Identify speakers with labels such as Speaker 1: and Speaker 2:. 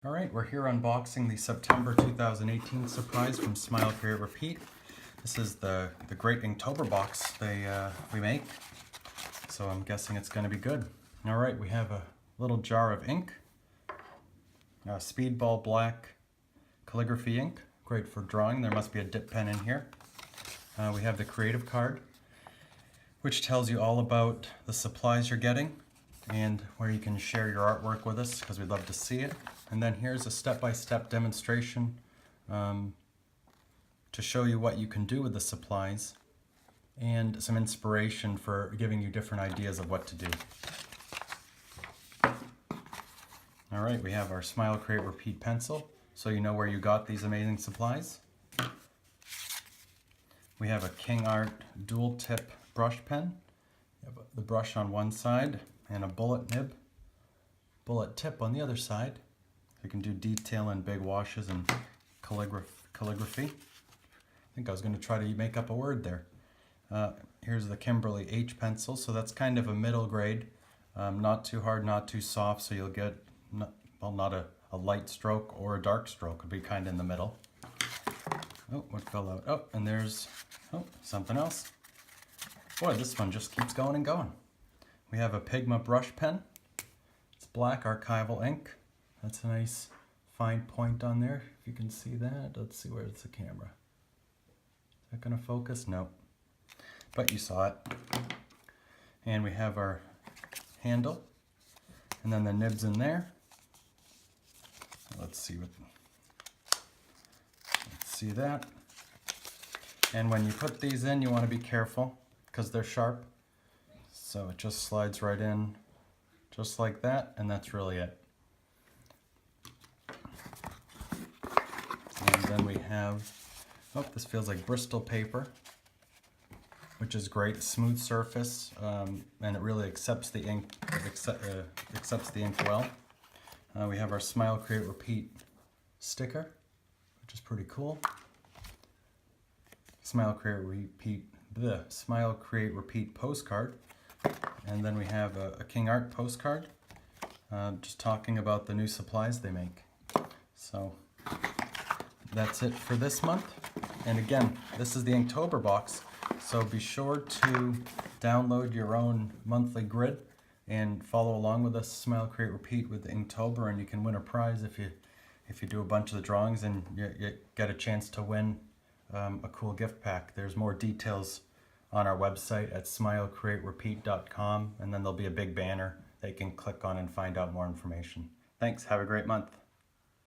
Speaker 1: All right, we're here unboxing the September 2018 surprise from Smile, Create, Repeat. This is the great Inktober box we make, so I'm guessing it's going to be good. All right, we have a little jar of ink, Speedball Black calligraphy ink, great for drawing. There must be a dip pen in here. We have the creative card, which tells you all about the supplies you're getting and where you can share your artwork with us because we'd love to see it. And then here's a step-by-step demonstration to show you what you can do with the supplies and some inspiration for giving you different ideas of what to do. All right, we have our Smile, Create, Repeat pencil, so you know where you got these amazing supplies. We have a King Art dual tip brush pen. You have the brush on one side and a bullet tip on the other side. You can do detail and big washes and calligraphy. I think I was going to try to make up a word there. Here's the Kimberly H pencil, so that's kind of a middle grade. Not too hard, not too soft, so you'll get not a light stroke or a dark stroke. It'll be kind of in the middle. Oh, what fell out? Oh, and there's something else. Boy, this one just keeps going and going. We have a Pigma brush pen. It's black archival ink. That's a nice fine point on there, if you can see that. Let's see, where's the camera? Is that gonna focus? No. But you saw it. And we have our handle, and then the nibs in there. Let's see that. And when you put these in, you want to be careful because they're sharp. So it just slides right in just like that, and that's really it. And then we have, this feels like Bristol paper, which is great, smooth surface, and it really accepts the ink, accepts the ink well. We have our Smile, Create, Repeat sticker, which is pretty cool. Smile, Create, Repeat postcard. And then we have a King Art postcard, just talking about the new supplies they make. So that's it for this month. And again, this is the Inktober box, so be sure to download your own monthly grid and follow along with us, Smile, Create, Repeat with Inktober, and you can win a prize if you do a bunch of the drawings, and you get a chance to win a cool gift pack. There's more details on our website at smilecreaterepeat.com, and then there'll be a big banner that you can click on and find out more information. Thanks, have a great month.